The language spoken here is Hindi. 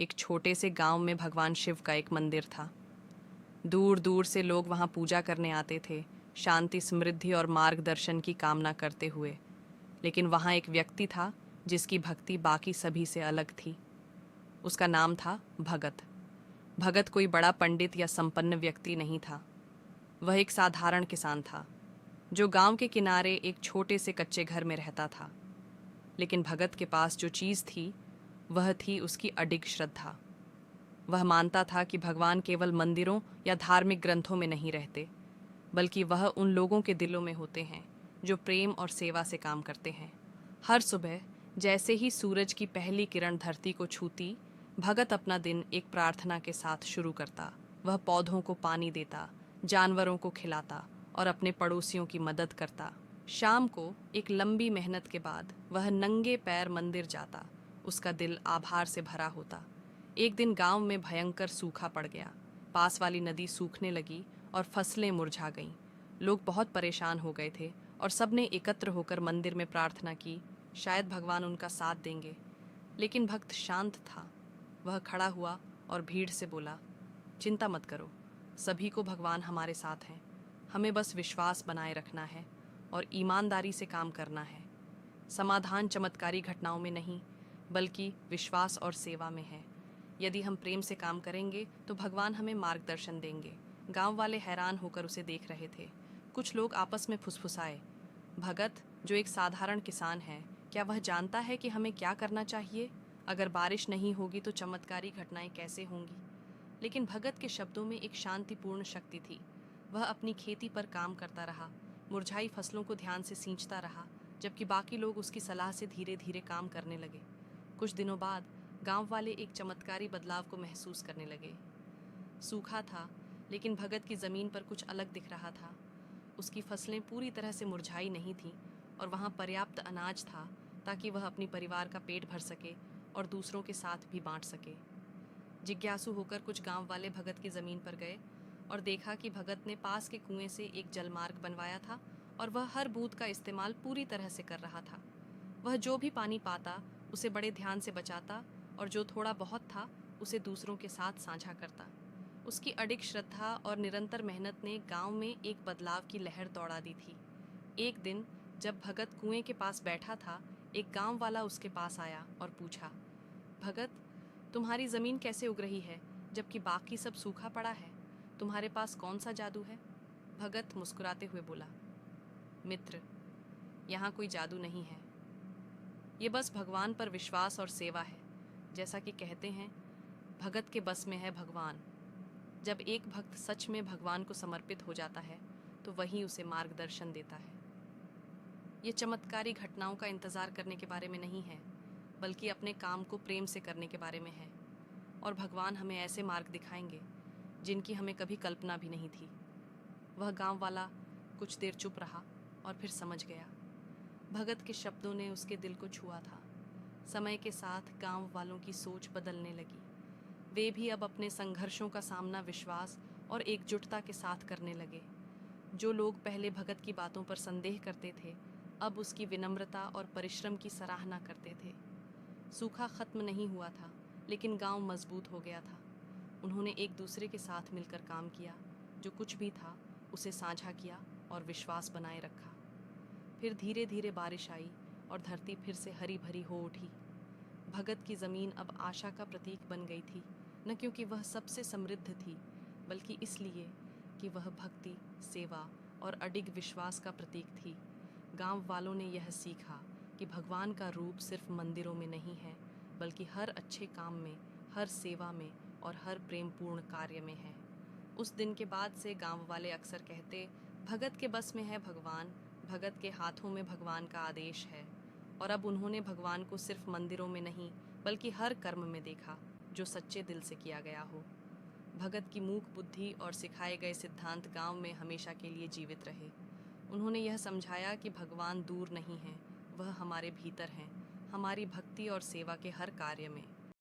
एक छोटे से गांव में भगवान शिव का एक मंदिर था। दूर दूर से लोग वहां पूजा करने आते थे, शांति, समृद्धि और मार्गदर्शन की कामना करते हुए। लेकिन वहां एक व्यक्ति था जिसकी भक्ति बाकी सभी से अलग थी। उसका नाम था भगत। भगत कोई बड़ा पंडित या संपन्न व्यक्ति नहीं था। वह एक साधारण किसान था जो गांव के किनारे एक छोटे से कच्चे घर में रहता था। लेकिन भगत के पास जो चीज़ थी वह थी उसकी अडिग श्रद्धा। वह मानता था कि भगवान केवल मंदिरों या धार्मिक ग्रंथों में नहीं रहते, बल्कि वह उन लोगों के दिलों में होते हैं जो प्रेम और सेवा से काम करते हैं। हर सुबह जैसे ही सूरज की पहली किरण धरती को छूती, भगत अपना दिन एक प्रार्थना के साथ शुरू करता। वह पौधों को पानी देता, जानवरों को खिलाता और अपने पड़ोसियों की मदद करता। शाम को एक लंबी मेहनत के बाद वह नंगे पैर मंदिर जाता। उसका दिल आभार से भरा होता। एक दिन गांव में भयंकर सूखा पड़ गया। पास वाली नदी सूखने लगी और फसलें मुरझा गईं। लोग बहुत परेशान हो गए थे और सबने एकत्र होकर मंदिर में प्रार्थना की। शायद भगवान उनका साथ देंगे। लेकिन भक्त शांत था। वह खड़ा हुआ और भीड़ से बोला, चिंता मत करो, सभी को भगवान हमारे साथ हैं। हमें बस विश्वास बनाए रखना है और ईमानदारी से काम करना है। समाधान चमत्कारी घटनाओं में नहीं, बल्कि विश्वास और सेवा में है। यदि हम प्रेम से काम करेंगे तो भगवान हमें मार्गदर्शन देंगे। गांव वाले हैरान होकर उसे देख रहे थे। कुछ लोग आपस में फुसफुसाए, भगत जो एक साधारण किसान है, क्या वह जानता है कि हमें क्या करना चाहिए? अगर बारिश नहीं होगी तो चमत्कारी घटनाएं कैसे होंगी? लेकिन भगत के शब्दों में एक शांतिपूर्ण शक्ति थी। वह अपनी खेती पर काम करता रहा, मुरझाई फसलों को ध्यान से सींचता रहा, जबकि बाकी लोग उसकी सलाह से धीरे धीरे काम करने लगे। कुछ दिनों बाद गांव वाले एक चमत्कारी बदलाव को महसूस करने लगे। सूखा था, लेकिन भगत की ज़मीन पर कुछ अलग दिख रहा था। उसकी फसलें पूरी तरह से मुरझाई नहीं थीं और वहाँ पर्याप्त अनाज था ताकि वह अपनी परिवार का पेट भर सके और दूसरों के साथ भी बांट सके। जिज्ञासु होकर कुछ गांव वाले भगत की ज़मीन पर गए और देखा कि भगत ने पास के कुएं से एक जलमार्ग बनवाया था और वह हर बूंद का इस्तेमाल पूरी तरह से कर रहा था। वह जो भी पानी पाता उसे बड़े ध्यान से बचाता और जो थोड़ा बहुत था उसे दूसरों के साथ साझा करता। उसकी अडिग श्रद्धा और निरंतर मेहनत ने गांव में एक बदलाव की लहर दौड़ा दी थी। एक दिन जब भगत कुएं के पास बैठा था, एक गांव वाला उसके पास आया और पूछा, भगत, तुम्हारी ज़मीन कैसे उग रही है जबकि बाकी सब सूखा पड़ा है? तुम्हारे पास कौन सा जादू है? भगत मुस्कुराते हुए बोला, मित्र, यहाँ कोई जादू नहीं है। ये बस भगवान पर विश्वास और सेवा है। जैसा कि कहते हैं, भगत के बस में है भगवान। जब एक भक्त सच में भगवान को समर्पित हो जाता है तो वही उसे मार्गदर्शन देता है। ये चमत्कारी घटनाओं का इंतज़ार करने के बारे में नहीं है, बल्कि अपने काम को प्रेम से करने के बारे में है। और भगवान हमें ऐसे मार्ग दिखाएंगे जिनकी हमें कभी कल्पना भी नहीं थी। वह गांव वाला कुछ देर चुप रहा और फिर समझ गया। भगत के शब्दों ने उसके दिल को छुआ था। समय के साथ गांव वालों की सोच बदलने लगी। वे भी अब अपने संघर्षों का सामना विश्वास और एकजुटता के साथ करने लगे। जो लोग पहले भगत की बातों पर संदेह करते थे, अब उसकी विनम्रता और परिश्रम की सराहना करते थे। सूखा खत्म नहीं हुआ था, लेकिन गांव मजबूत हो गया था। उन्होंने एक दूसरे के साथ मिलकर काम किया, जो कुछ भी था उसे साझा किया और विश्वास बनाए रखा। फिर धीरे धीरे बारिश आई और धरती फिर से हरी भरी हो उठी। भगत की ज़मीन अब आशा का प्रतीक बन गई थी, न क्योंकि वह सबसे समृद्ध थी, बल्कि इसलिए कि वह भक्ति, सेवा और अडिग विश्वास का प्रतीक थी। गांव वालों ने यह सीखा कि भगवान का रूप सिर्फ मंदिरों में नहीं है, बल्कि हर अच्छे काम में, हर सेवा में और हर प्रेमपूर्ण कार्य में है। उस दिन के बाद से गांव वाले अक्सर कहते, भगत के बस में है भगवान, भगत के हाथों में भगवान का आदेश है। और अब उन्होंने भगवान को सिर्फ मंदिरों में नहीं, बल्कि हर कर्म में देखा जो सच्चे दिल से किया गया हो। भगत की मूक बुद्धि और सिखाए गए सिद्धांत गांव में हमेशा के लिए जीवित रहे। उन्होंने यह समझाया कि भगवान दूर नहीं है, वह हमारे भीतर हैं, हमारी भक्ति और सेवा के हर कार्य में।